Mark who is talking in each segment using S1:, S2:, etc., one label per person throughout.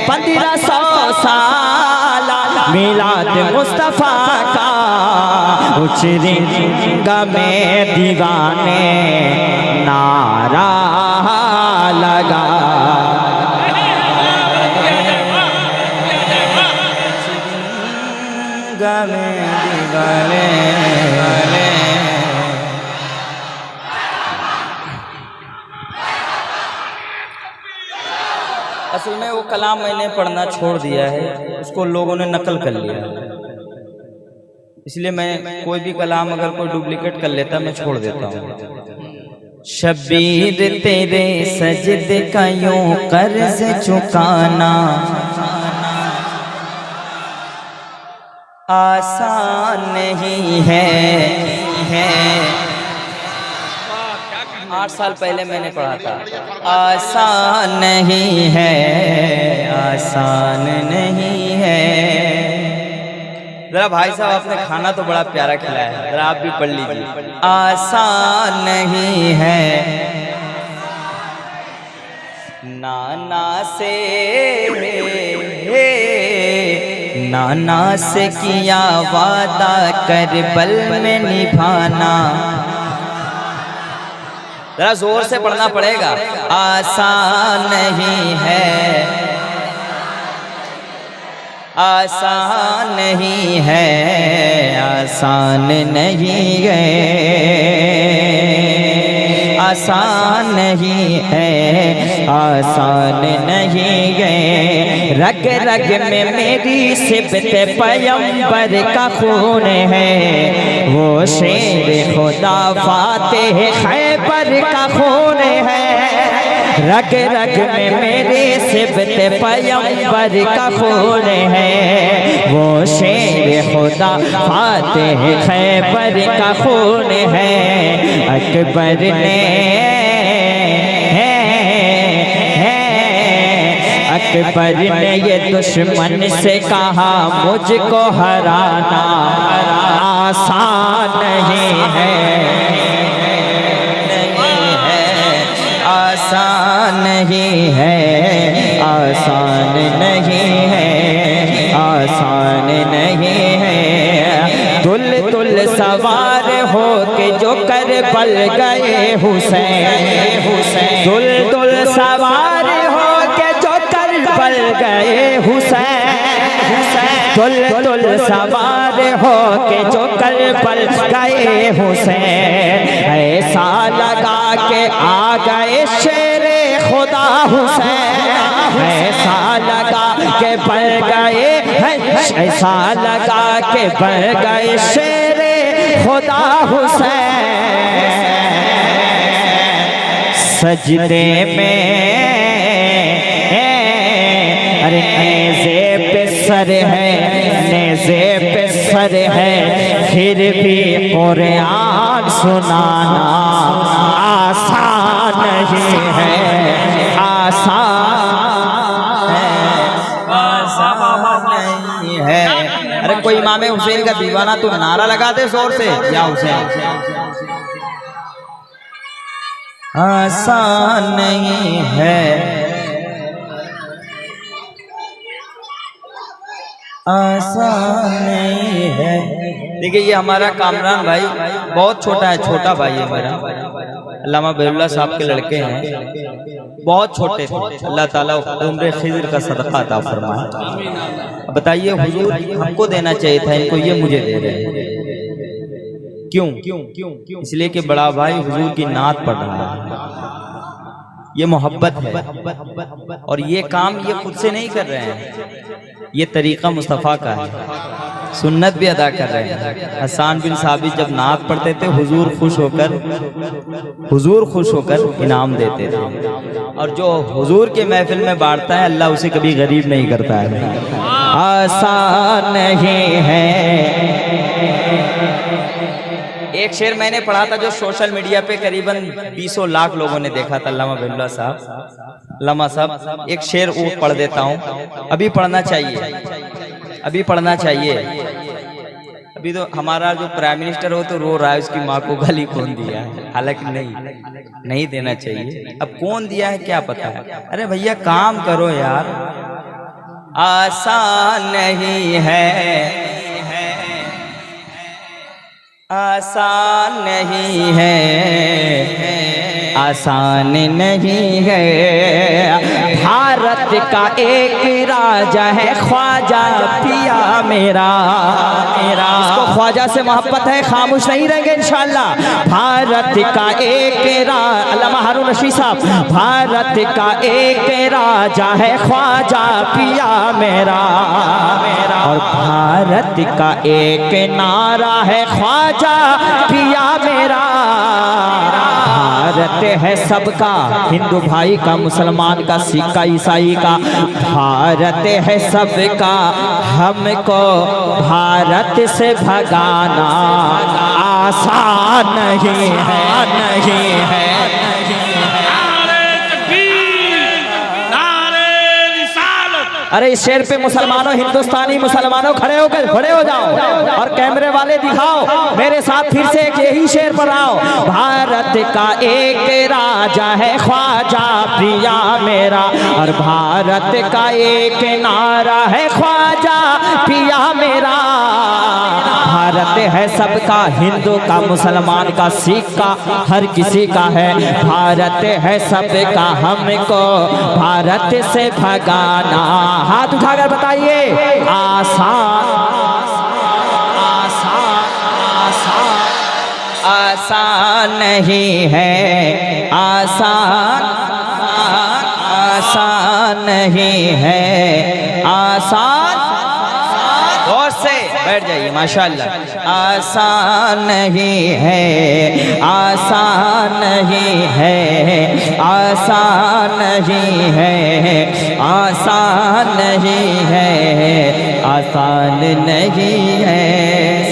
S1: 1500 साल मिलाद मुस्तफ़ा का, उचरेंगा में दीवाने नारा लगा। उचरेंगा में दीवाने। असल में वो कलाम मैंने पढ़ना छोड़ दिया है, उसको लोगों ने नकल कर लिया, इसलिए मैं कोई भी कलाम अगर कोई डुप्लीकेट कर लेता मैं छोड़ देता हूँ। शब्बीर तेरे सजदे का यूं कर्ज चुकाना आसान नहीं है। 8 साल पहले मैंने पढ़ा था। आसान नहीं है, आसान नहीं है। जरा भाई साहब आपने खाना तो बड़ा प्यारा खिलाया है, जरा आप भी पढ़ लीजिए। आसान नहीं है, नाना से किया वादा करबल में निभाना। जरा जोर से पढ़ना पड़ेगा। आसान नहीं है, आसान नहीं है, आसान नहीं है, आसान नहीं है, आसान नहीं है। रग रग में मेरी सिबत पैगंबर का खून है, वो शेर खुदा फातेह खैबर का खून है। रग रग में मेरे सिबत पैगंबर का खून है, वो शेर खुदा फातेह खैबर का खून है। अकबर ने अकबर ने ये दुश्मन से कहा मुझको हराना आसान नहीं है, आसान नहीं है, आसान नहीं है, आसान नहीं है। दुल दुल सवार हो के जो करबल गए हुसैन, दुल दुल सवार हो के जो करबल गए हुसैन, दुल दुल सवार हो के जो करबल गए हुसैन। ऐसा लगा के आ गए शेरे खुदा हुसैन, ऐसा लगा के बढ़ गए, ऐसा लगा के बढ़ गए शेरे खुदा हुसैन। सजदे में अरे नेज़े पे सर है, नेज़े पे सर है, फिर भी कुरान सुनाना आसान नहीं है, आसान नहीं है। अरे कोई इमाम हुसैन का दीवाना तो नारा लगा दे जोर से, या हुसैन। आसान नहीं है, आसान नहीं है। देखिए ये हमारा कामरान भाई बहुत छोटा है, छोटा भाई है मेरा, अल्लामा बेहुल्लाह साहब के लड़के हैं, बहुत छोटे थे। अल्लाह ताला उम्र खिज़र का सदका अता फरमाए। बताइए हुजूर हमको देना चाहिए था, इनको ये मुझे दे रहे हैं, क्यों? इसलिए कि बड़ा भाई हुजूर की नात पढ़ रहा है, ये मोहब्बत है। और ये काम ये खुद से नहीं कर रहे हैं, ये तरीक़ा मुस्तफ़ा का है, सुन्नत भी अदा कर रहे हैं। हसन बिन साबित जब नात पढ़ते थे हुजूर खुश होकर इनाम देते थे। और जो हुजूर के महफिल में बांटता है अल्लाह उसे कभी गरीब नहीं करता है। आसान नहीं है। एक शेर मैंने पढ़ा था जो सोशल मीडिया पे करीबन 20 लाख लोगों ने देखा था, अल्लामा बेहुल्लाह साहब, अल्लामा साहब एक शेर वो पढ़ देता हूँ, अभी पढ़ना चाहिए, अभी पढ़ना चाहिए। अभी तो हमारा जो प्राइम मिनिस्टर हो तो रो रहा है उसकी माँ को गाली कौन दिया है, हालांकि नहीं देना चाहिए। अब कौन दिया है क्या पता है। अरे भैया काम करो यार, आसान नहीं है, आसान नहीं है, आसान नहीं है। भारत का एक राजा है ख्वाजा पिया मेरा, इसको ख्वाजा से मोहब्बत है, खामोश नहीं रहेंगे इंशाअल्लाह। भारत का एक अल्लामा हारून रशीद साहब, भारत का एक राजा है ख्वाजा पिया मेरा, और भारत का एक नारा है ख्वाजा पिया मेरा। भारत है सबका, हिंदू भाई का, मुसलमान का, सिख का, ईसाई का, भारत है सबका, हमको भारत से भगाना आसान नहीं है, नहीं है। अरे इस शेर पे मुसलमानों, हिंदुस्तानी मुसलमानों खड़े हो जाओ और कैमरे वाले दिखाओ मेरे साथ फिर से एक यही शेर पर आओ। भारत का एक राजा है ख्वाजा पिया मेरा, और भारत का एक नारा है ख्वाजा पिया मेरा। भारत है सबका, हिंदू का, मुसलमान का, सिख का, हर किसी का है। भारत है सबका, हमको भारत से भगाना। हाथ उठाकर बताइए, आसान आसान आसान आसान नहीं है, आसान आसान नहीं है, आसान। और से बैठ जाइए माशाअल्लाह। आसान नहीं है, आसान नहीं है, आसान नहीं है, आसान नहीं है, आसान नहीं है।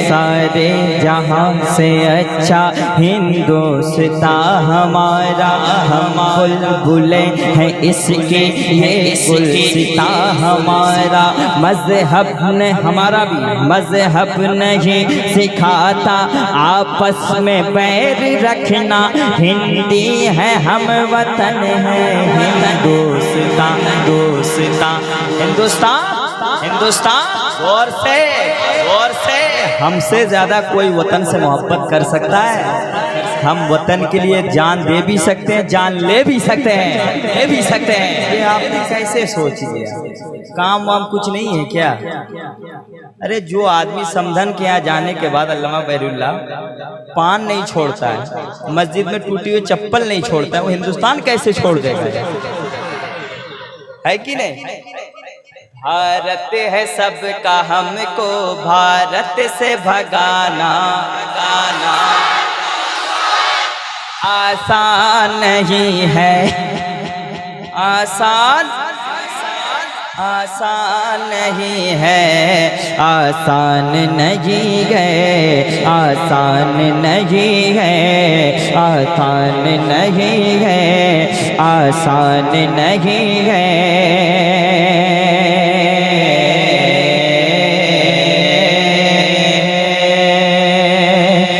S1: सारे जहां से अच्छा हिंदुस्तान हमारा, हम बुलबुले हैं इसके ये गुलसिता हमारा। मजहब ने हमारा भी मजहब नहीं सिखाता आपस में बैर रखना, हिंदी है हम वतन है हिंदुस्तान, हिंदुस्तान, हिंदुस्तान, हिंदुस्तान। गौर से हमसे ज्यादा कोई वतन से मोहब्बत कर सकता है? हम वतन के लिए जान दे भी सकते हैं, जान ले भी सकते हैं, ले भी सकते हैं। ये आपने कैसे सोच लिया? काम वाम कुछ नहीं है क्या? अरे जो आदमी समधन के यहाँ जाने के बाद अल्लामा बैरुल्लाह पान नहीं छोड़ता है, मस्जिद में टूटी हुई चप्पल नहीं छोड़ता है, वो हिंदुस्तान कैसे छोड़ देगा? है कि नहीं? भारत है सबका, हमको भारत से भगाना, भगाना आसान नहीं है, आसान आसान नहीं है, आसान नहीं है, आसान नहीं है, आसान नहीं है, आसान नहीं है।